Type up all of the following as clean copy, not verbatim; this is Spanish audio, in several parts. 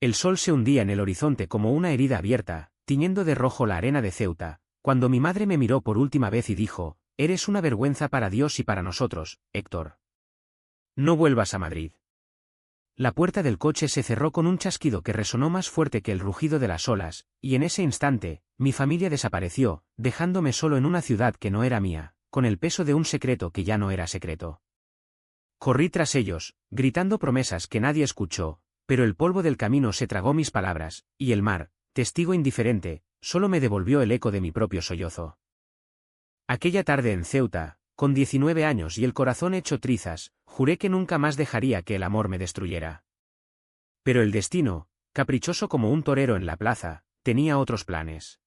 El sol se hundía en el horizonte como una herida abierta, tiñendo de rojo la arena de Ceuta, cuando mi madre me miró por última vez y dijo: «Eres una vergüenza para Dios y para nosotros, Héctor. No vuelvas a Madrid». La puerta del coche se cerró con un chasquido que resonó más fuerte que el rugido de las olas, y en ese instante, mi familia desapareció, dejándome solo en una ciudad que no era mía, con el peso de un secreto que ya no era secreto. Corrí tras ellos, gritando promesas que nadie escuchó, pero el polvo del camino se tragó mis palabras, y el mar, testigo indiferente, solo me devolvió el eco de mi propio sollozo. Aquella tarde en Ceuta, con 19 años y el corazón hecho trizas, juré que nunca más dejaría que el amor me destruyera. Pero el destino, caprichoso como un torero en la plaza, tenía otros planes.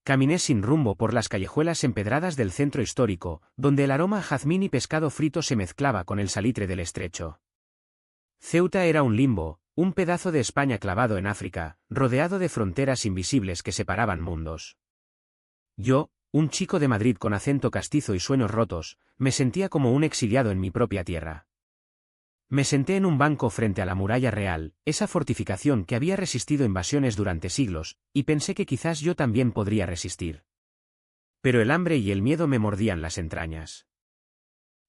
Caminé sin rumbo por las callejuelas empedradas del centro histórico, donde el aroma a jazmín y pescado frito se mezclaba con el salitre del estrecho. Ceuta era un limbo, un pedazo de España clavado en África, rodeado de fronteras invisibles que separaban mundos. Yo, un chico de Madrid con acento castizo y sueños rotos, me sentía como un exiliado en mi propia tierra. Me senté en un banco frente a la muralla real, esa fortificación que había resistido invasiones durante siglos, y pensé que quizás yo también podría resistir. Pero el hambre y el miedo me mordían las entrañas.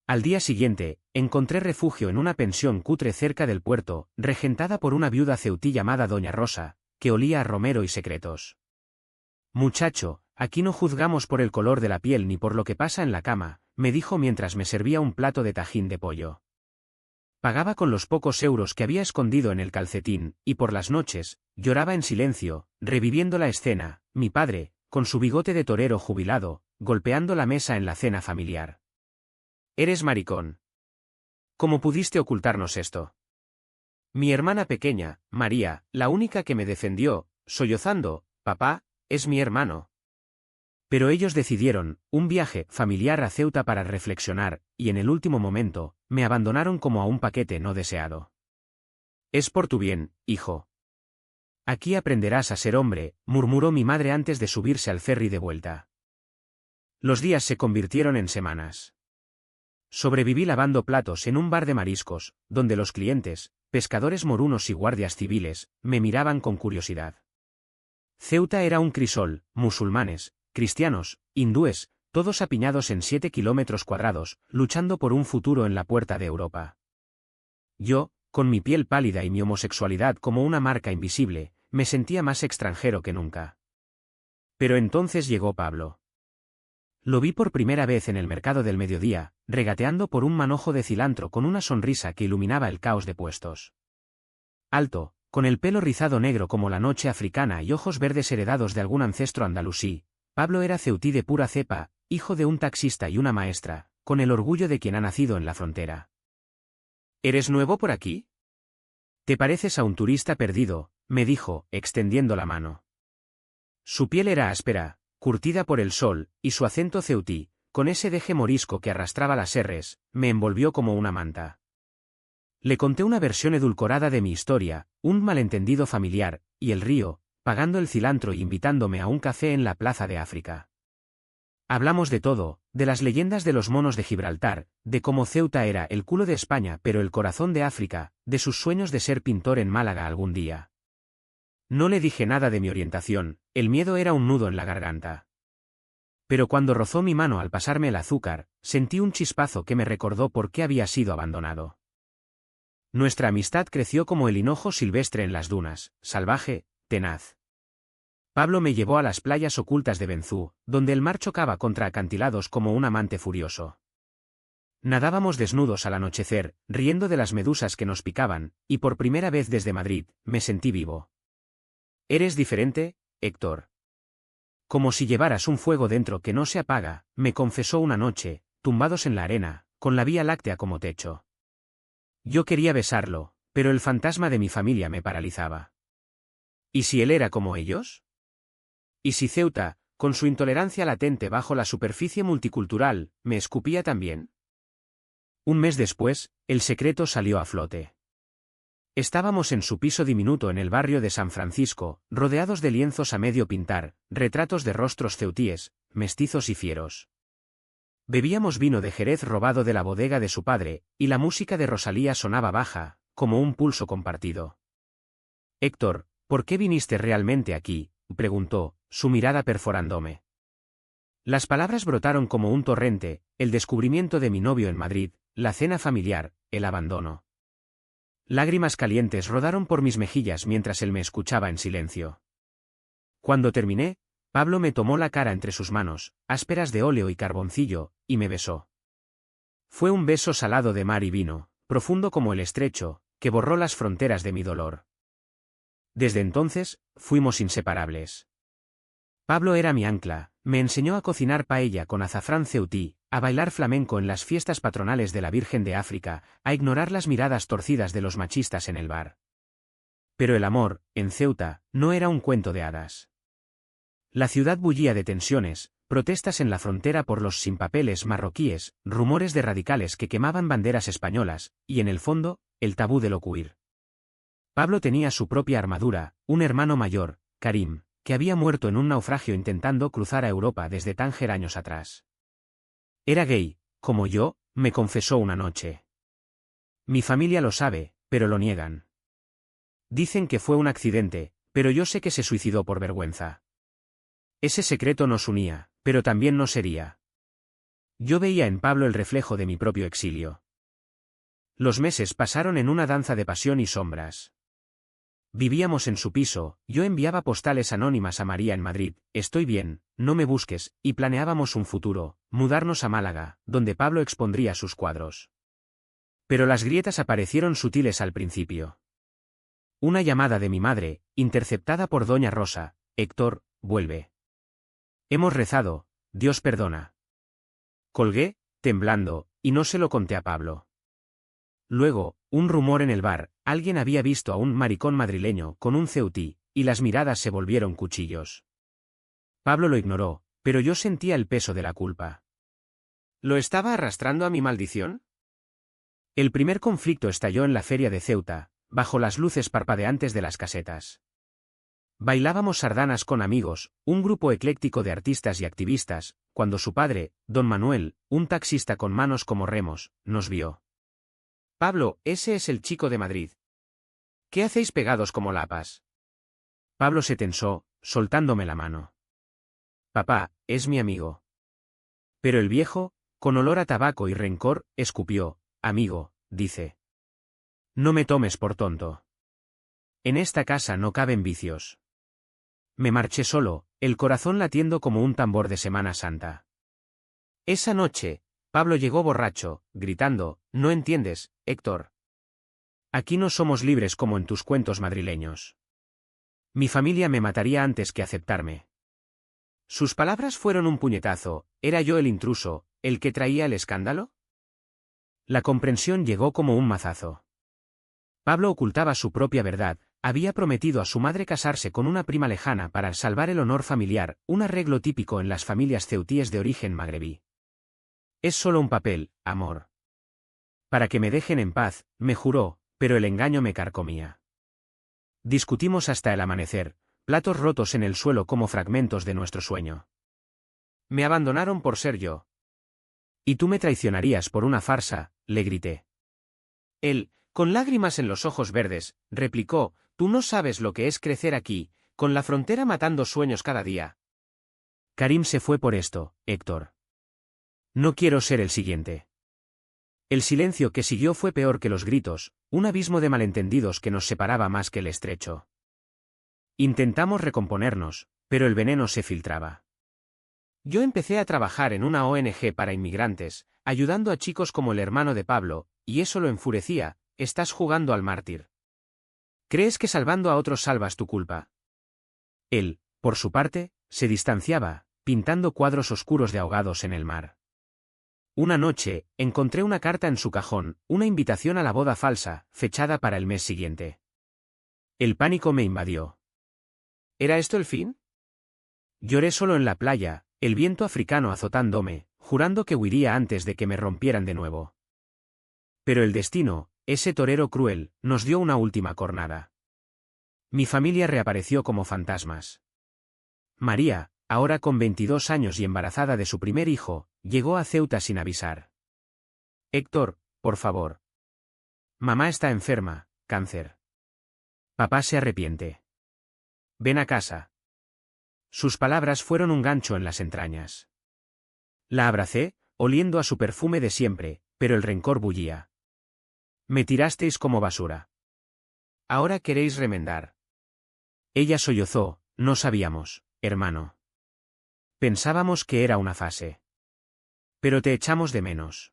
Al día siguiente, encontré refugio en una pensión cutre cerca del puerto, regentada por una viuda ceutí llamada Doña Rosa, que olía a romero y secretos. «Muchacho, aquí no juzgamos por el color de la piel ni por lo que pasa en la cama», me dijo mientras me servía un plato de tajín de pollo. Pagaba con los pocos euros que había escondido en el calcetín, y por las noches, lloraba en silencio, reviviendo la escena, mi padre, con su bigote de torero jubilado, golpeando la mesa en la cena familiar. «Eres maricón. ¿Cómo pudiste ocultarnos esto?». Mi hermana pequeña, María, la única que me defendió, sollozando: «Papá, es mi hermano». Pero ellos decidieron un viaje familiar a Ceuta para reflexionar, y en el último momento, me abandonaron como a un paquete no deseado. «Es por tu bien, hijo. Aquí aprenderás a ser hombre», murmuró mi madre antes de subirse al ferry de vuelta. Los días se convirtieron en semanas. Sobreviví lavando platos en un bar de mariscos, donde los clientes, pescadores morunos y guardias civiles, me miraban con curiosidad. Ceuta era un crisol: musulmanes, cristianos, hindúes, todos apiñados en 7 kilómetros cuadrados, luchando por un futuro en la puerta de Europa. Yo, con mi piel pálida y mi homosexualidad como una marca invisible, me sentía más extranjero que nunca. Pero entonces llegó Pablo. Lo vi por primera vez en el mercado del mediodía, regateando por un manojo de cilantro con una sonrisa que iluminaba el caos de puestos. Alto, con el pelo rizado negro como la noche africana y ojos verdes heredados de algún ancestro andalusí, Pablo era ceutí de pura cepa, hijo de un taxista y una maestra, con el orgullo de quien ha nacido en la frontera. «¿Eres nuevo por aquí? Te pareces a un turista perdido», me dijo, extendiendo la mano. Su piel era áspera, curtida por el sol, y su acento ceutí, con ese deje morisco que arrastraba las erres, me envolvió como una manta. Le conté una versión edulcorada de mi historia, un malentendido familiar, y el río, pagando el cilantro y invitándome a un café en la Plaza de África. Hablamos de todo, de las leyendas de los monos de Gibraltar, de cómo Ceuta era el culo de España pero el corazón de África, de sus sueños de ser pintor en Málaga algún día. No le dije nada de mi orientación, el miedo era un nudo en la garganta. Pero cuando rozó mi mano al pasarme el azúcar, sentí un chispazo que me recordó por qué había sido abandonado. Nuestra amistad creció como el hinojo silvestre en las dunas, salvaje, tenaz. Pablo me llevó a las playas ocultas de Benzú, donde el mar chocaba contra acantilados como un amante furioso. Nadábamos desnudos al anochecer, riendo de las medusas que nos picaban, y por primera vez desde Madrid, me sentí vivo. «Eres diferente, Héctor. Como si llevaras un fuego dentro que no se apaga», me confesó una noche, tumbados en la arena, con la Vía Láctea como techo. Yo quería besarlo, pero el fantasma de mi familia me paralizaba. ¿Y si él era como ellos? ¿Y si Ceuta, con su intolerancia latente bajo la superficie multicultural, me escupía también? Un mes después, el secreto salió a flote. Estábamos en su piso diminuto en el barrio de San Francisco, rodeados de lienzos a medio pintar, retratos de rostros ceutíes, mestizos y fieros. Bebíamos vino de Jerez robado de la bodega de su padre, y la música de Rosalía sonaba baja, como un pulso compartido. Héctor, ¿por qué viniste realmente aquí?, preguntó, su mirada perforándome. Las palabras brotaron como un torrente: el descubrimiento de mi novio en Madrid, la cena familiar, el abandono. Lágrimas calientes rodaron por mis mejillas mientras él me escuchaba en silencio. Cuando terminé, Pablo me tomó la cara entre sus manos, ásperas de óleo y carboncillo, y me besó. Fue un beso salado de mar y vino, profundo como el estrecho, que borró las fronteras de mi dolor. Desde entonces, fuimos inseparables. Pablo era mi ancla, me enseñó a cocinar paella con azafrán ceutí, a bailar flamenco en las fiestas patronales de la Virgen de África, a ignorar las miradas torcidas de los machistas en el bar. Pero el amor, en Ceuta, no era un cuento de hadas. La ciudad bullía de tensiones, protestas en la frontera por los sin papeles marroquíes, rumores de radicales que quemaban banderas españolas, y en el fondo, el tabú del huir. Pablo tenía su propia armadura, un hermano mayor, Karim, que había muerto en un naufragio intentando cruzar a Europa desde Tánger años atrás. Era gay, como yo, me confesó una noche. Mi familia lo sabe, pero lo niegan. Dicen que fue un accidente, pero yo sé que se suicidó por vergüenza. Ese secreto nos unía, pero también nos hería. Yo veía en Pablo el reflejo de mi propio exilio. Los meses pasaron en una danza de pasión y sombras. Vivíamos en su piso, yo enviaba postales anónimas a María en Madrid: estoy bien, no me busques, y planeábamos un futuro, mudarnos a Málaga, donde Pablo expondría sus cuadros. Pero las grietas aparecieron sutiles al principio. Una llamada de mi madre, interceptada por doña Rosa: Héctor, vuelve. Hemos rezado, Dios perdona. Colgué, temblando, y no se lo conté a Pablo. Luego, un rumor en el bar: alguien había visto a un maricón madrileño con un ceutí, y las miradas se volvieron cuchillos. Pablo lo ignoró, pero yo sentía el peso de la culpa. ¿Lo estaba arrastrando a mi maldición? El primer conflicto estalló en la feria de Ceuta, bajo las luces parpadeantes de las casetas. Bailábamos sardanas con amigos, un grupo ecléctico de artistas y activistas, cuando su padre, don Manuel, un taxista con manos como remos, nos vio. Pablo, ese es el chico de Madrid. ¿Qué hacéis pegados como lapas? Pablo se tensó, soltándome la mano. Papá, es mi amigo. Pero el viejo, con olor a tabaco y rencor, escupió: amigo, dice. No me tomes por tonto. En esta casa no caben vicios. Me marché solo, el corazón latiendo como un tambor de Semana Santa. Esa noche, Pablo llegó borracho, gritando: no entiendes, Héctor. Aquí no somos libres como en tus cuentos madrileños. Mi familia me mataría antes que aceptarme. Sus palabras fueron un puñetazo: ¿era yo el intruso, el que traía el escándalo? La comprensión llegó como un mazazo. Pablo ocultaba su propia verdad: había prometido a su madre casarse con una prima lejana para salvar el honor familiar, un arreglo típico en las familias ceutíes de origen magrebí. Es solo un papel, amor. Para que me dejen en paz, me juró, pero el engaño me carcomía. Discutimos hasta el amanecer, platos rotos en el suelo como fragmentos de nuestro sueño. Me abandonaron por ser yo. Y tú me traicionarías por una farsa, le grité. Él, con lágrimas en los ojos verdes, replicó: tú no sabes lo que es crecer aquí, con la frontera matando sueños cada día. Karim se fue por esto, Héctor. No quiero ser el siguiente. El silencio que siguió fue peor que los gritos, un abismo de malentendidos que nos separaba más que el estrecho. Intentamos recomponernos, pero el veneno se filtraba. Yo empecé a trabajar en una ONG para inmigrantes, ayudando a chicos como el hermano de Pablo, y eso lo enfurecía: estás jugando al mártir. ¿Crees que salvando a otros salvas tu culpa? Él, por su parte, se distanciaba, pintando cuadros oscuros de ahogados en el mar. Una noche, encontré una carta en su cajón, una invitación a la boda falsa, fechada para el mes siguiente. El pánico me invadió. ¿Era esto el fin? Lloré solo en la playa, el viento africano azotándome, jurando que huiría antes de que me rompieran de nuevo. Pero el destino, ese torero cruel, nos dio una última cornada. Mi familia reapareció como fantasmas. María, ahora con 22 años y embarazada de su primer hijo, llegó a Ceuta sin avisar. Héctor, por favor. Mamá está enferma, cáncer. Papá se arrepiente. Ven a casa. Sus palabras fueron un gancho en las entrañas. La abracé, oliendo a su perfume de siempre, pero el rencor bullía. Me tirasteis como basura. Ahora queréis remendar. Ella sollozó, no sabíamos, hermano. Pensábamos que era una fase. Pero te echamos de menos.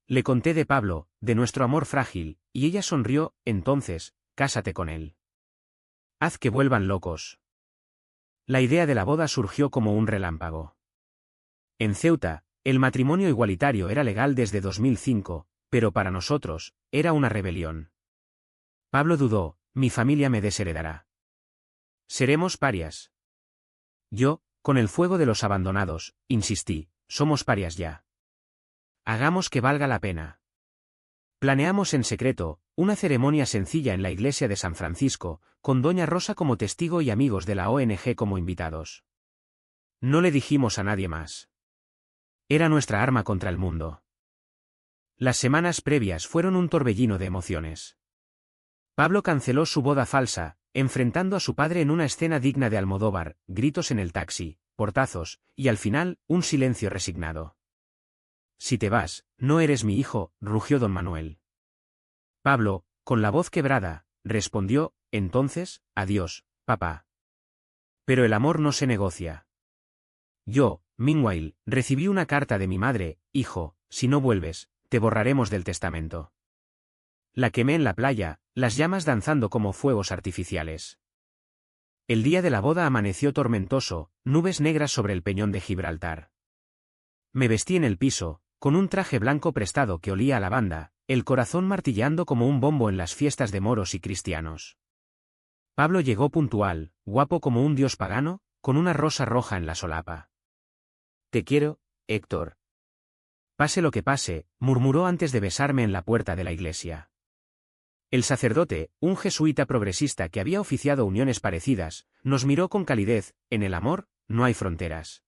Le conté de Pablo, de nuestro amor frágil, y ella sonrió. Entonces, cásate con él. Haz que vuelvan locos. La idea de la boda surgió como un relámpago. En Ceuta, el matrimonio igualitario era legal desde 2005, pero para nosotros, era una rebelión. Pablo dudó, mi familia me desheredará. Seremos parias. Yo, con el fuego de los abandonados, insistí, somos parias ya. Hagamos que valga la pena. Planeamos en secreto, una ceremonia sencilla en la iglesia de San Francisco, con Doña Rosa como testigo y amigos de la ONG como invitados. No le dijimos a nadie más. Era nuestra arma contra el mundo. Las semanas previas fueron un torbellino de emociones. Pablo canceló su boda falsa, enfrentando a su padre en una escena digna de Almodóvar, gritos en el taxi, portazos, y al final, un silencio resignado. Si te vas, no eres mi hijo, rugió don Manuel. Pablo, con la voz quebrada, respondió, entonces, adiós, papá. Pero el amor no se negocia. Yo, meanwhile, recibí una carta de mi madre, hijo, si no vuelves, te borraremos del testamento. La quemé en la playa, las llamas danzando como fuegos artificiales. El día de la boda amaneció tormentoso, nubes negras sobre el peñón de Gibraltar. Me vestí en el piso, con un traje blanco prestado que olía a lavanda, el corazón martilleando como un bombo en las fiestas de moros y cristianos. Pablo llegó puntual, guapo como un dios pagano, con una rosa roja en la solapa. Te quiero, Héctor. Pase lo que pase, murmuró antes de besarme en la puerta de la iglesia. El sacerdote, un jesuita progresista que había oficiado uniones parecidas, nos miró con calidez, en el amor, no hay fronteras.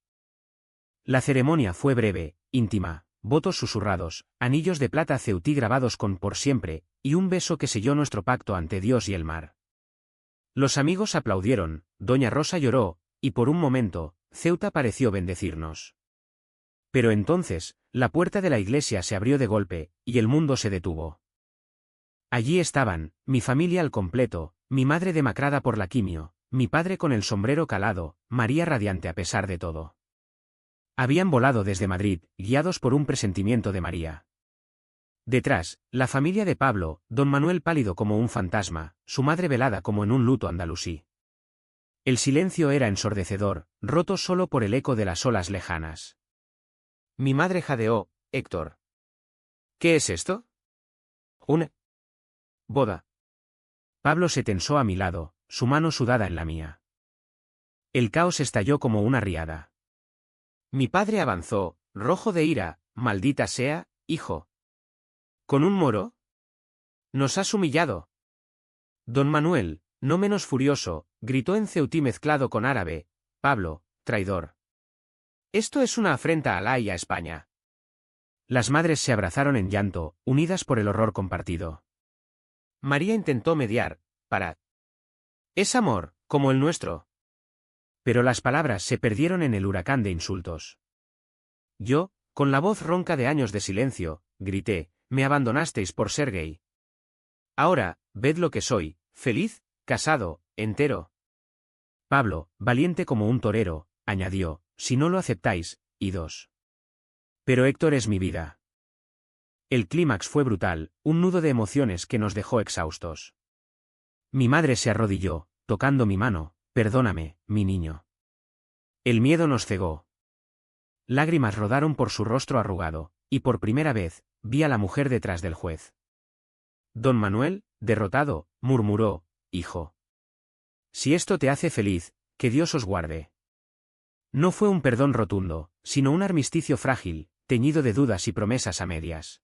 La ceremonia fue breve, íntima, votos susurrados, anillos de plata ceutí grabados con por siempre, y un beso que selló nuestro pacto ante Dios y el mar. Los amigos aplaudieron, Doña Rosa lloró, y por un momento, Ceuta pareció bendecirnos. Pero entonces, la puerta de la iglesia se abrió de golpe, y el mundo se detuvo. Allí estaban, mi familia al completo, mi madre demacrada por la quimio, mi padre con el sombrero calado, María radiante a pesar de todo. Habían volado desde Madrid, guiados por un presentimiento de María. Detrás, la familia de Pablo, don Manuel pálido como un fantasma, su madre velada como en un luto andalusí. El silencio era ensordecedor, roto solo por el eco de las olas lejanas. Mi madre jadeó, Héctor. ¿Qué es esto? Una boda. Pablo se tensó a mi lado, su mano sudada en la mía. El caos estalló como una riada. Mi padre avanzó, rojo de ira, maldita sea, hijo. ¿Con un moro? Nos has humillado. Don Manuel, no menos furioso, gritó en ceutí mezclado con árabe, Pablo, traidor. Esto es una afrenta a Alá y a España. Las madres se abrazaron en llanto, unidas por el horror compartido. María intentó mediar, para... Es amor, como el nuestro. Pero las palabras se perdieron en el huracán de insultos. Yo, con la voz ronca de años de silencio, grité, me abandonasteis por ser gay. Ahora, ved lo que soy, feliz, casado, entero. Pablo, valiente como un torero, añadió, si no lo aceptáis, idos. Pero Héctor es mi vida. El clímax fue brutal, un nudo de emociones que nos dejó exhaustos. Mi madre se arrodilló, tocando mi mano, perdóname, mi niño. El miedo nos cegó. Lágrimas rodaron por su rostro arrugado, y por primera vez, vi a la mujer detrás del juez. Don Manuel, derrotado, murmuró, hijo. Si esto te hace feliz, que Dios os guarde. No fue un perdón rotundo, sino un armisticio frágil, teñido de dudas y promesas a medias.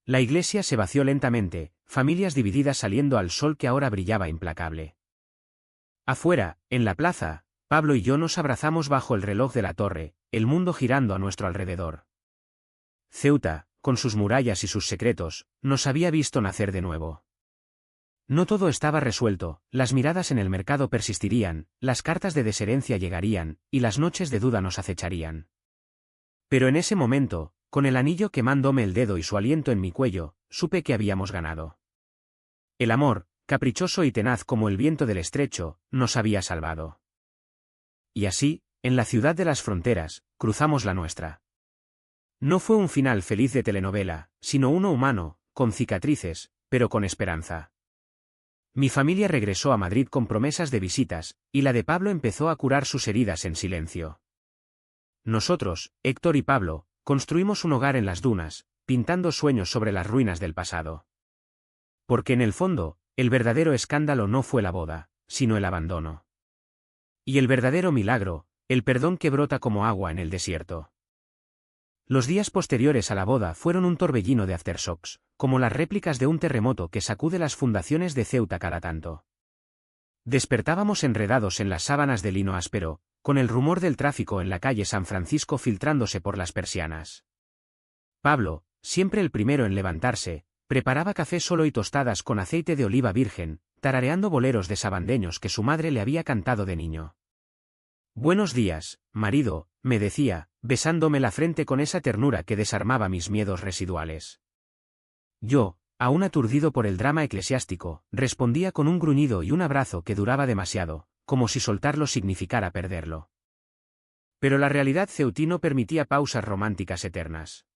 La iglesia se vació lentamente, familias divididas saliendo al sol que ahora brillaba implacable. Afuera, en la plaza, Pablo y yo nos abrazamos bajo el reloj de la torre, el mundo girando a nuestro alrededor. Ceuta, con sus murallas y sus secretos, nos había visto nacer de nuevo. No todo estaba resuelto, las miradas en el mercado persistirían, las cartas de desherencia llegarían, y las noches de duda nos acecharían. Pero en ese momento, con el anillo quemándome el dedo y su aliento en mi cuello, supe que habíamos ganado. El amor, caprichoso y tenaz como el viento del estrecho, nos había salvado. Y así, en la ciudad de las fronteras, cruzamos la nuestra. No fue un final feliz de telenovela, sino uno humano, con cicatrices, pero con esperanza. Mi familia regresó a Madrid con promesas de visitas, y la de Pablo empezó a curar sus heridas en silencio. Nosotros, Héctor y Pablo, construimos un hogar en las dunas, pintando sueños sobre las ruinas del pasado. Porque en el fondo, el verdadero escándalo no fue la boda, sino el abandono. Y el verdadero milagro, el perdón que brota como agua en el desierto. Los días posteriores a la boda fueron un torbellino de aftershocks, como las réplicas de un terremoto que sacude las fundaciones de Ceuta cada tanto. Despertábamos enredados en las sábanas de lino áspero, con el rumor del tráfico en la calle San Francisco filtrándose por las persianas. Pablo, siempre el primero en levantarse, preparaba café solo y tostadas con aceite de oliva virgen, tarareando boleros de sabandeños que su madre le había cantado de niño. «Buenos días, marido», me decía, besándome la frente con esa ternura que desarmaba mis miedos residuales. Yo, aún aturdido por el drama eclesiástico, respondía con un gruñido y un abrazo que duraba demasiado, como si soltarlo significara perderlo. Pero la realidad ceutí no permitía pausas románticas eternas.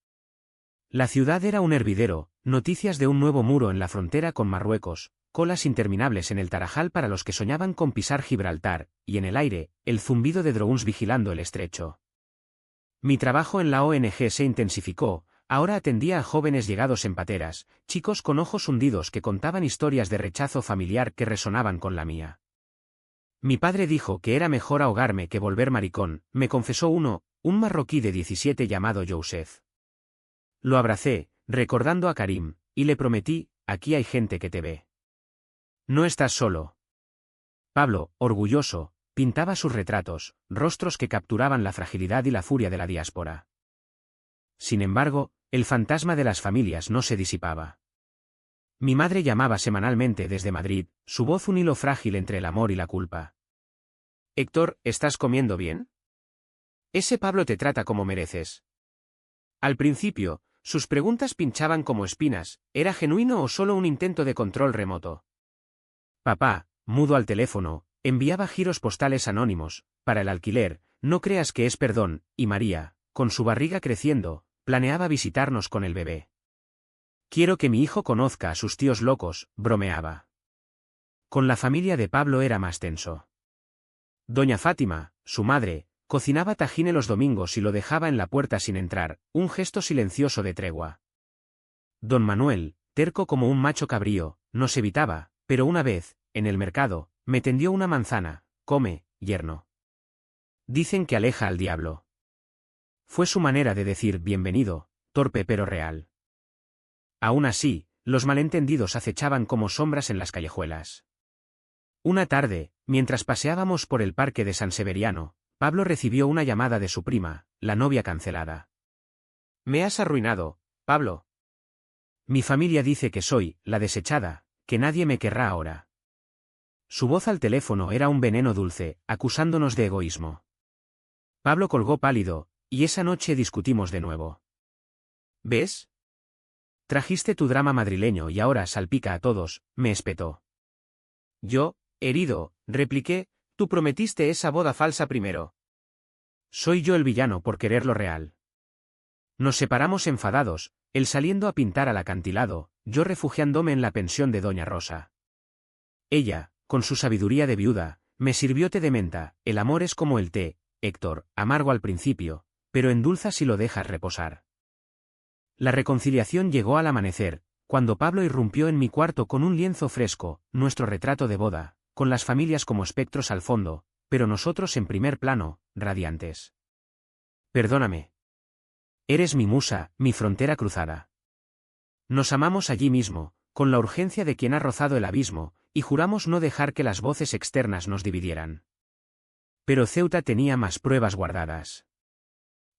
La ciudad era un hervidero, noticias de un nuevo muro en la frontera con Marruecos, colas interminables en el Tarajal para los que soñaban con pisar Gibraltar, y en el aire, el zumbido de drones vigilando el estrecho. Mi trabajo en la ONG se intensificó, ahora atendía a jóvenes llegados en pateras, chicos con ojos hundidos que contaban historias de rechazo familiar que resonaban con la mía. Mi padre dijo que era mejor ahogarme que volver maricón, me confesó un marroquí de 17 llamado Youssef. Lo abracé, recordando a Karim, y le prometí, aquí hay gente que te ve. No estás solo. Pablo, orgulloso, pintaba sus retratos, rostros que capturaban la fragilidad y la furia de la diáspora. Sin embargo, el fantasma de las familias no se disipaba. Mi madre llamaba semanalmente desde Madrid, su voz un hilo frágil entre el amor y la culpa. «Héctor, ¿estás comiendo bien? Ese Pablo te trata como mereces». Al principio, sus preguntas pinchaban como espinas, ¿era genuino o solo un intento de control remoto? Papá, mudo al teléfono, enviaba giros postales anónimos, para el alquiler, no creas que es perdón, y María, con su barriga creciendo, planeaba visitarnos con el bebé. Quiero que mi hijo conozca a sus tíos locos, bromeaba. Con la familia de Pablo era más tenso. Doña Fátima, su madre, cocinaba tajine los domingos y lo dejaba en la puerta sin entrar, un gesto silencioso de tregua. Don Manuel, terco como un macho cabrío, nos evitaba, pero una vez, en el mercado, me tendió una manzana. «Come, yerno. Dicen que aleja al diablo». Fue su manera de decir bienvenido, torpe pero real. Aún así, los malentendidos acechaban como sombras en las callejuelas. Una tarde, mientras paseábamos por el parque de San Severiano, Pablo recibió una llamada de su prima, la novia cancelada. «Me has arruinado, Pablo. Mi familia dice que soy la desechada, que nadie me querrá ahora». Su voz al teléfono era un veneno dulce, acusándonos de egoísmo. Pablo colgó pálido, y esa noche discutimos de nuevo. «¿Ves? Trajiste tu drama madrileño y ahora salpica a todos», me espetó. Yo, herido, repliqué, «Tú prometiste esa boda falsa primero». Soy yo el villano por querer lo real. Nos separamos enfadados, él saliendo a pintar al acantilado, yo refugiándome en la pensión de Doña Rosa. Ella, con su sabiduría de viuda, me sirvió té de menta. El amor es como el té, Héctor, amargo al principio, pero endulza si lo dejas reposar. La reconciliación llegó al amanecer, cuando Pablo irrumpió en mi cuarto con un lienzo fresco, nuestro retrato de boda, con las familias como espectros al fondo, pero nosotros en primer plano, radiantes. «Perdóname. Eres mi musa, mi frontera cruzada». Nos amamos allí mismo, con la urgencia de quien ha rozado el abismo, y juramos no dejar que las voces externas nos dividieran. Pero Ceuta tenía más pruebas guardadas.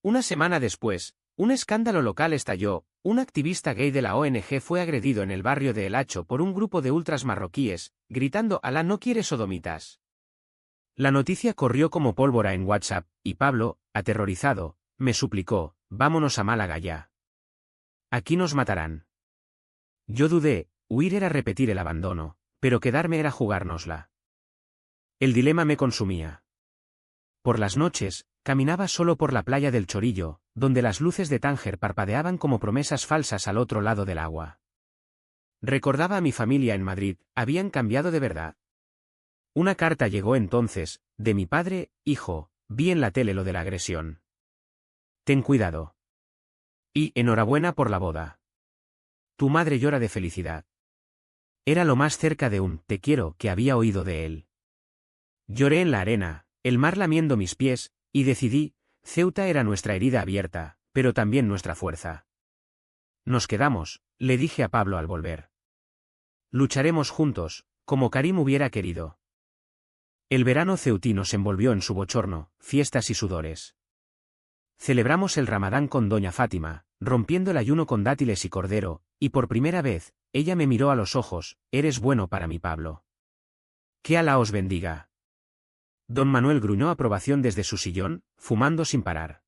Una semana después, Un escándalo local estalló. Un activista gay de la ONG fue agredido en el barrio de El Hacho por un grupo de ultras marroquíes, gritando «Alá no quiere sodomitas». La noticia corrió como pólvora en WhatsApp, y Pablo, aterrorizado, me suplicó, «Vámonos a Málaga ya. Aquí nos matarán». Yo dudé, huir era repetir el abandono, pero quedarme era jugárnosla. El dilema me consumía. Por las noches, caminaba solo por la playa del Chorillo, donde las luces de Tánger parpadeaban como promesas falsas al otro lado del agua. Recordaba a mi familia en Madrid, habían cambiado de verdad. Una carta llegó entonces, de mi padre: «Hijo, vi en la tele lo de la agresión. Ten cuidado. Y enhorabuena por la boda. Tu madre llora de felicidad». Era lo más cerca de un «te quiero» que había oído de él. Lloré en la arena, el mar lamiendo mis pies, y decidí, Ceuta era nuestra herida abierta, pero también nuestra fuerza. Nos quedamos, le dije a Pablo al volver. Lucharemos juntos, como Karim hubiera querido. El verano ceutí nos envolvió en su bochorno, fiestas y sudores. Celebramos el Ramadán con doña Fátima, rompiendo el ayuno con dátiles y cordero, y por primera vez, ella me miró a los ojos: «Eres bueno para mí, Pablo». «Que Alá os bendiga». Don Manuel gruñó aprobación desde su sillón, fumando sin parar.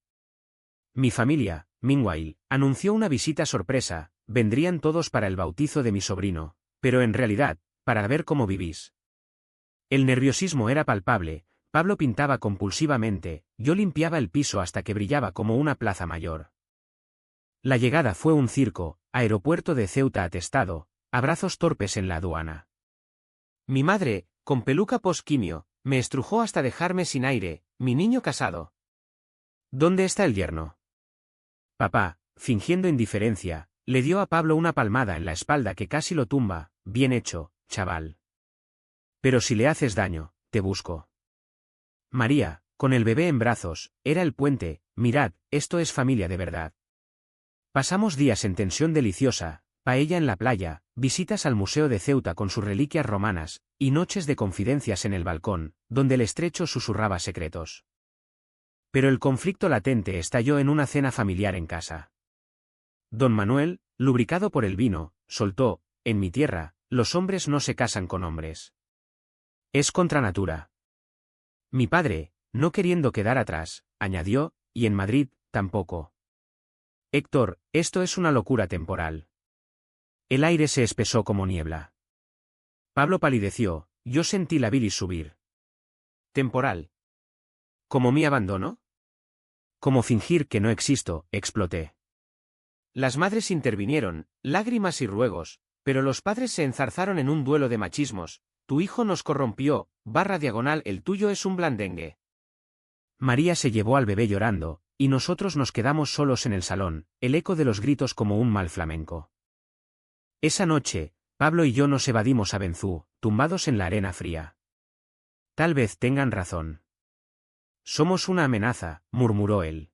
Mi familia, meanwhile, anunció una visita sorpresa: vendrían todos para el bautizo de mi sobrino, pero en realidad, para ver cómo vivís. El nerviosismo era palpable. Pablo pintaba compulsivamente, yo limpiaba el piso hasta que brillaba como una plaza mayor. La llegada fue un circo, aeropuerto de Ceuta atestado, abrazos torpes en la aduana. Mi madre, con peluca post-quimio, me estrujó hasta dejarme sin aire: «Mi niño casado. ¿Dónde está el yerno?». Papá, fingiendo indiferencia, le dio a Pablo una palmada en la espalda que casi lo tumba: «Bien hecho, chaval. Pero si le haces daño, te busco». María, con el bebé en brazos, era el puente: «Mirad, esto es familia de verdad». Pasamos días en tensión deliciosa, paella en la playa, visitas al Museo de Ceuta con sus reliquias romanas, y noches de confidencias en el balcón, donde el estrecho susurraba secretos. Pero el conflicto latente estalló en una cena familiar en casa. Don Manuel, lubricado por el vino, soltó: «En mi tierra, los hombres no se casan con hombres. Es contra natura». Mi padre, no queriendo quedar atrás, añadió: «Y en Madrid, tampoco. Héctor, esto es una locura temporal». El aire se espesó como niebla. Pablo palideció, yo sentí la bilis subir. «¿Temporal? ¿Como mi abandono? ¿Como fingir que no existo?», exploté. Las madres intervinieron, lágrimas y ruegos, pero los padres se enzarzaron en un duelo de machismos: «Tu hijo nos corrompió, / el tuyo es un blandengue». María se llevó al bebé llorando, y nosotros nos quedamos solos en el salón, el eco de los gritos como un mal flamenco. Esa noche, Pablo y yo nos evadimos a Benzú, tumbados en la arena fría. «Tal vez tengan razón. Somos una amenaza», murmuró él.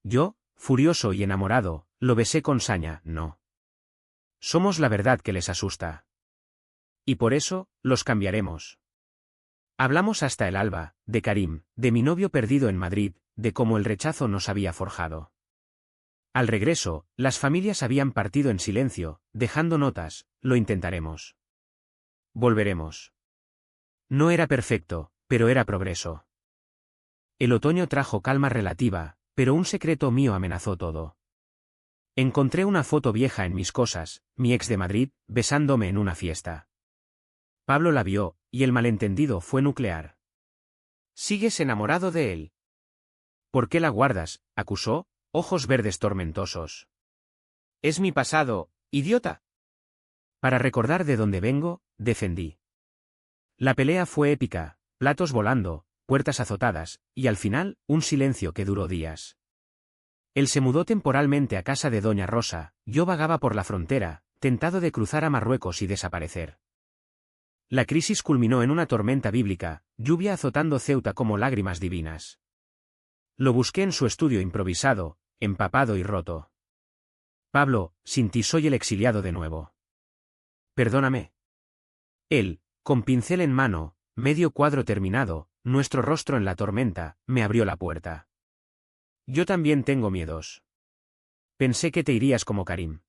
Yo, furioso y enamorado, lo besé con saña: «No. Somos la verdad que les asusta. Y por eso, los cambiaremos». Hablamos hasta el alba, de Karim, de mi novio perdido en Madrid, de cómo el rechazo nos había forjado. Al regreso, las familias habían partido en silencio, dejando notas: «Lo intentaremos. Volveremos». No era perfecto, pero era progreso. El otoño trajo calma relativa, pero un secreto mío amenazó todo. Encontré una foto vieja en mis cosas, mi ex de Madrid, besándome en una fiesta. Pablo la vio, y el malentendido fue nuclear. «¿Sigues enamorado de él?». «¿Por qué la guardas?», acusó, ojos verdes tormentosos. «Es mi pasado, idiota». «Para recordar de dónde vengo», defendí. La pelea fue épica: platos volando, puertas azotadas, y al final, un silencio que duró días. Él se mudó temporalmente a casa de doña Rosa, yo vagaba por la frontera, tentado de cruzar a Marruecos y desaparecer. La crisis culminó en una tormenta bíblica, lluvia azotando Ceuta como lágrimas divinas. Lo busqué en su estudio improvisado, empapado y roto. «Pablo, sin ti soy el exiliado de nuevo. Perdóname». Él, con pincel en mano, medio cuadro terminado, nuestro rostro en la tormenta, me abrió la puerta. «Yo también tengo miedos. Pensé que te irías como Karim.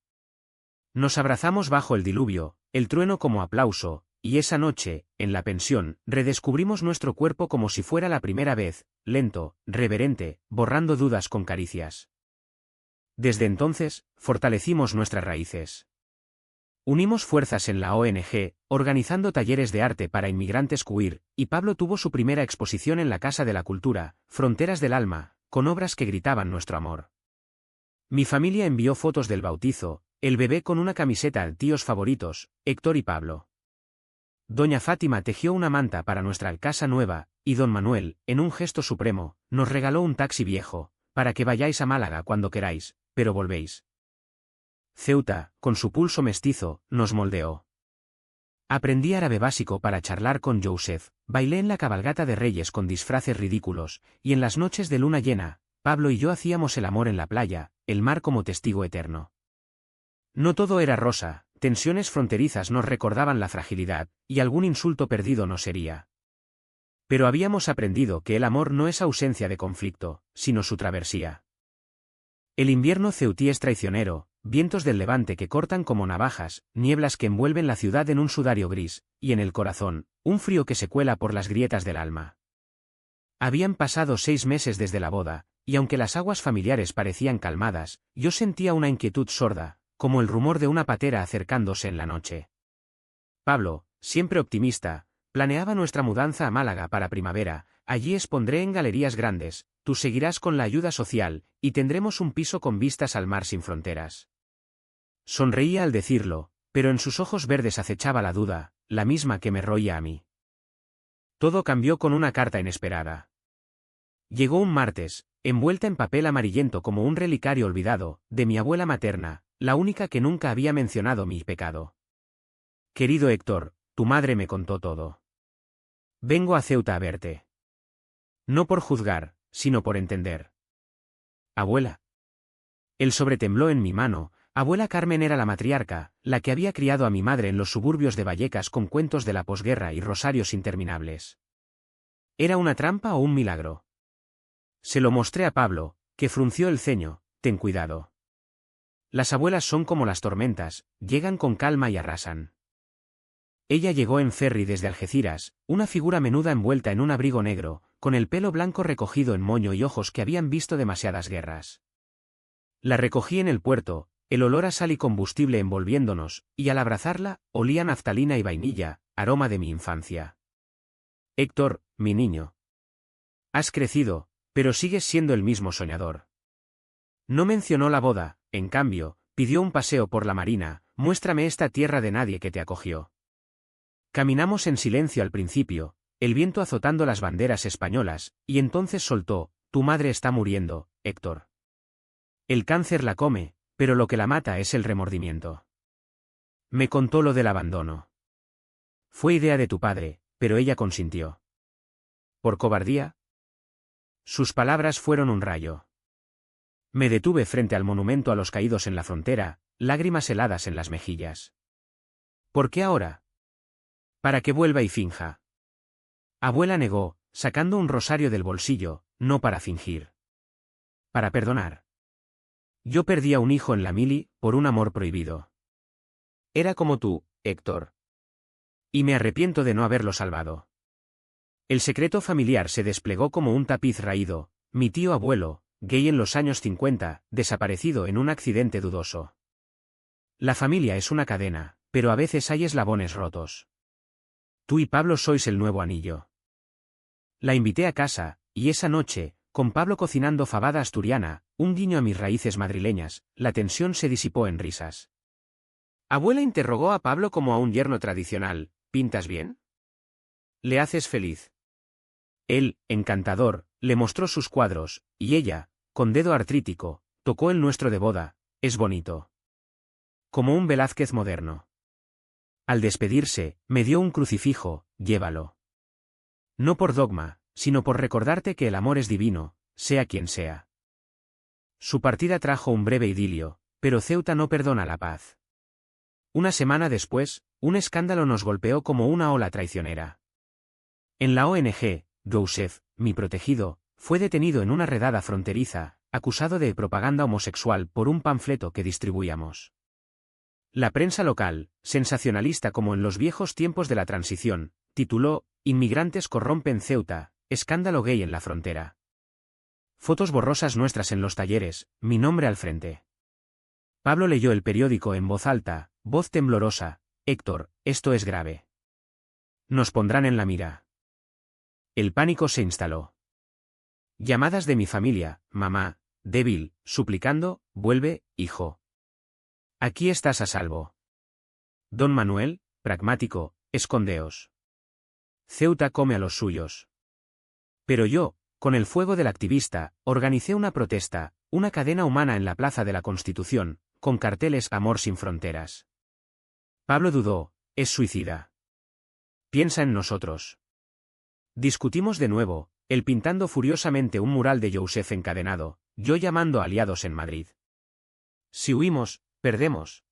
Nos abrazamos bajo el diluvio, el trueno como aplauso, y esa noche, en la pensión, redescubrimos nuestro cuerpo como si fuera la primera vez, lento, reverente, borrando dudas con caricias. Desde entonces, fortalecimos nuestras raíces. Unimos fuerzas en la ONG, organizando talleres de arte para inmigrantes queer, y Pablo tuvo su primera exposición en la Casa de la Cultura, Fronteras del Alma, con obras que gritaban nuestro amor. Mi familia envió fotos del bautizo, el bebé con una camiseta de tíos favoritos, Héctor y Pablo. Doña Fátima tejió una manta para nuestra casa nueva, y don Manuel, en un gesto supremo, nos regaló un taxi viejo, para que vayáis a Málaga cuando queráis, pero volvéis. Ceuta, con su pulso mestizo, nos moldeó. Aprendí árabe básico para charlar con Joseph, bailé en la cabalgata de Reyes con disfraces ridículos, y en las noches de luna llena, Pablo y yo hacíamos el amor en la playa, el mar como testigo eterno. No todo era rosa, tensiones fronterizas nos recordaban la fragilidad, y algún insulto perdido nos hería. Pero habíamos aprendido que el amor no es ausencia de conflicto, sino su travesía. El invierno ceutí es traicionero, vientos del levante que cortan como navajas, nieblas que envuelven la ciudad en un sudario gris, y en el corazón, un frío que se cuela por las grietas del alma. Habían pasado 6 meses desde la boda, y aunque las aguas familiares parecían calmadas, yo sentía una inquietud sorda, como el rumor de una patera acercándose en la noche. Pablo, siempre optimista, planeaba nuestra mudanza a Málaga para primavera, allí expondré en galerías grandes, tú seguirás con la ayuda social, y tendremos un piso con vistas al mar sin fronteras. Sonreía al decirlo, pero en sus ojos verdes acechaba la duda, la misma que me roía a mí. Todo cambió con una carta inesperada. Llegó un martes, envuelta en papel amarillento como un relicario olvidado, de mi abuela materna, la única que nunca había mencionado mi pecado. Querido Héctor, tu madre me contó todo. Vengo a Ceuta a verte. No por juzgar, sino por entender. Abuela. El sobre tembló en mi mano. Abuela Carmen era la matriarca, la que había criado a mi madre en los suburbios de Vallecas con cuentos de la posguerra y rosarios interminables. ¿Era una trampa o un milagro? Se lo mostré a Pablo, que frunció el ceño. Ten cuidado. Las abuelas son como las tormentas, llegan con calma y arrasan. Ella llegó en ferry desde Algeciras, una figura menuda envuelta en un abrigo negro, con el pelo blanco recogido en moño y ojos que habían visto demasiadas guerras. La recogí en el puerto, el olor a sal y combustible envolviéndonos, y al abrazarla, olía naftalina y vainilla, aroma de mi infancia. Héctor, mi niño. Has crecido, pero sigues siendo el mismo soñador. No mencionó la boda, en cambio, pidió un paseo por la marina, muéstrame esta tierra de nadie que te acogió. Caminamos en silencio al principio, el viento azotando las banderas españolas, y entonces soltó, tu madre está muriendo, Héctor. El cáncer la come, pero lo que la mata es el remordimiento. Me contó lo del abandono. Fue idea de tu padre, pero ella consintió. ¿Por cobardía? Sus palabras fueron un rayo. Me detuve frente al monumento a los caídos en la frontera, lágrimas heladas en las mejillas. ¿Por qué ahora? Para que vuelva y finja. Abuela negó, sacando un rosario del bolsillo, no para fingir. Para perdonar. Yo perdí a un hijo en la mili, por un amor prohibido. Era como tú, Héctor. Y me arrepiento de no haberlo salvado. El secreto familiar se desplegó como un tapiz raído, mi tío abuelo, gay en los años 50, desaparecido en un accidente dudoso. La familia es una cadena, pero a veces hay eslabones rotos. Tú y Pablo sois el nuevo anillo. La invité a casa, y esa noche, con Pablo cocinando fabada asturiana, un guiño a mis raíces madrileñas, la tensión se disipó en risas. Abuela interrogó a Pablo como a un yerno tradicional, ¿pintas bien? ¿Le haces feliz? Él, encantador, le mostró sus cuadros, y ella, con dedo artrítico, tocó el nuestro de boda, es bonito. Como un Velázquez moderno. Al despedirse, me dio un crucifijo, llévalo. No por dogma, sino por recordarte que el amor es divino, sea quien sea. Su partida trajo un breve idilio, pero Ceuta no perdona la paz. Una semana después, un escándalo nos golpeó como una ola traicionera. En la ONG, Joseph, mi protegido, fue detenido en una redada fronteriza, acusado de propaganda homosexual por un panfleto que distribuíamos. La prensa local, sensacionalista como en los viejos tiempos de la transición, tituló «Inmigrantes corrompen Ceuta, escándalo gay en la frontera». Fotos borrosas nuestras en los talleres, mi nombre al frente. Pablo leyó el periódico en voz alta, voz temblorosa. «Héctor, esto es grave. Nos pondrán en la mira». El pánico se instaló. Llamadas de mi familia, mamá, débil, suplicando, vuelve, hijo. Aquí estás a salvo. Don Manuel, pragmático, escondeos. Ceuta come a los suyos. Pero yo, con el fuego del activista, organicé una protesta, una cadena humana en la Plaza de la Constitución, con carteles Amor sin fronteras. Pablo dudó, es suicida. Piensa en nosotros. Discutimos de nuevo, él pintando furiosamente un mural de Joseph encadenado, yo llamando a aliados en Madrid. Si huimos, perdemos.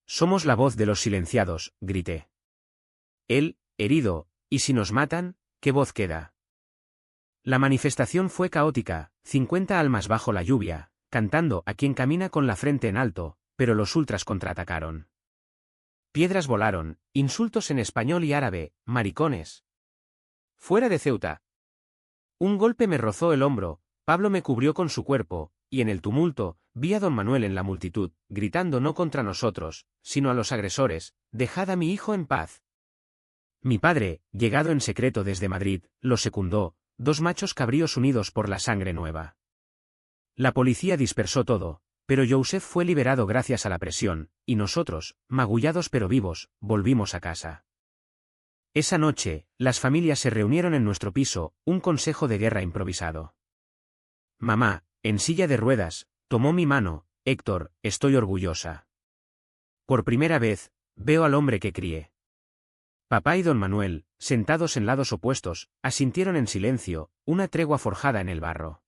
Somos la voz de los silenciados, grité. Él, herido, ¿y si nos matan, qué voz queda? La manifestación fue caótica, 50 almas bajo la lluvia, cantando a quien camina con la frente en alto, pero los ultras contraatacaron. Piedras volaron, insultos en español y árabe, maricones. Fuera de Ceuta. Un golpe me rozó el hombro, Pablo me cubrió con su cuerpo, y en el tumulto, vi a don Manuel en la multitud, gritando no contra nosotros, sino a los agresores, dejad a mi hijo en paz. Mi padre, llegado en secreto desde Madrid, lo secundó, 2 machos cabríos unidos por la sangre nueva. La policía dispersó todo, pero Joseph fue liberado gracias a la presión, y nosotros, magullados pero vivos, volvimos a casa. Esa noche, las familias se reunieron en nuestro piso, un consejo de guerra improvisado. Mamá, en silla de ruedas, tomó mi mano, Héctor, estoy orgullosa. Por primera vez, veo al hombre que crié. Papá y don Manuel, sentados en lados opuestos, asintieron en silencio, una tregua forjada en el barro.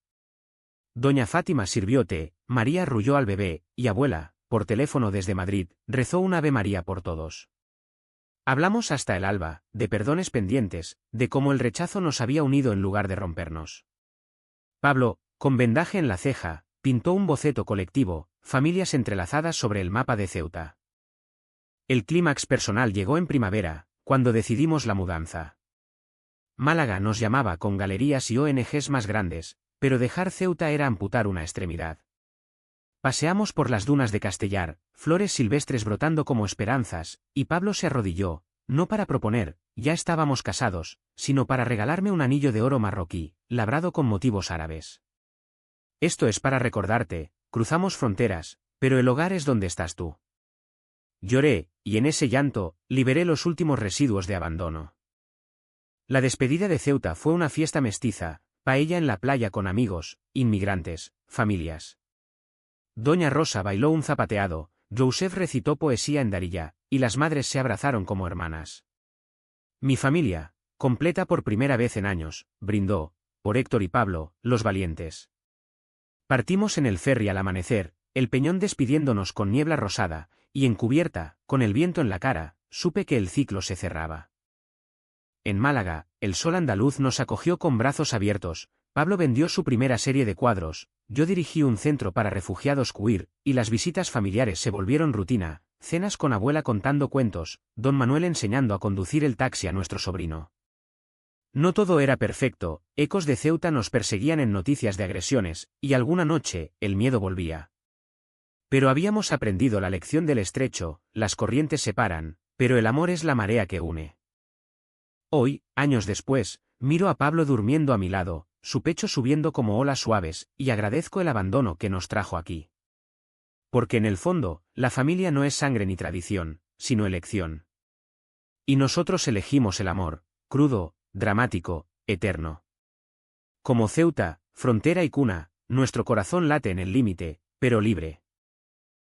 Doña Fátima sirvió té, María arrulló al bebé, y abuela, por teléfono desde Madrid, rezó un Ave María por todos. Hablamos hasta el alba, de perdones pendientes, de cómo el rechazo nos había unido en lugar de rompernos. Pablo, con vendaje en la ceja, pintó un boceto colectivo, familias entrelazadas sobre el mapa de Ceuta. El clímax personal llegó en primavera, cuando decidimos la mudanza. Málaga nos llamaba con galerías y ONGs más grandes, pero dejar Ceuta era amputar una extremidad. Paseamos por las dunas de Castellar, flores silvestres brotando como esperanzas, y Pablo se arrodilló, no para proponer, ya estábamos casados, sino para regalarme un anillo de oro marroquí, labrado con motivos árabes. Esto es para recordarte, cruzamos fronteras, pero el hogar es donde estás tú. Lloré, y en ese llanto, liberé los últimos residuos de abandono. La despedida de Ceuta fue una fiesta mestiza, paella en la playa con amigos, inmigrantes, familias. Doña Rosa bailó un zapateado, Joseph recitó poesía en Darija, y las madres se abrazaron como hermanas. Mi familia, completa por primera vez en años, brindó, por Héctor y Pablo, los valientes. Partimos en el ferry al amanecer, el peñón despidiéndonos con niebla rosada, y en cubierta, con el viento en la cara, supe que el ciclo se cerraba. En Málaga, el sol andaluz nos acogió con brazos abiertos, Pablo vendió su primera serie de cuadros, yo dirigí un centro para refugiados queer, y las visitas familiares se volvieron rutina, cenas con abuela contando cuentos, don Manuel enseñando a conducir el taxi a nuestro sobrino. No todo era perfecto, ecos de Ceuta nos perseguían en noticias de agresiones, y alguna noche, el miedo volvía. Pero habíamos aprendido la lección del estrecho, las corrientes separan, pero el amor es la marea que une. Hoy, años después, miro a Pablo durmiendo a mi lado, su pecho subiendo como olas suaves, y agradezco el abandono que nos trajo aquí. Porque en el fondo, la familia no es sangre ni tradición, sino elección. Y nosotros elegimos el amor, crudo, dramático, eterno. Como Ceuta, frontera y cuna, nuestro corazón late en el límite, pero libre.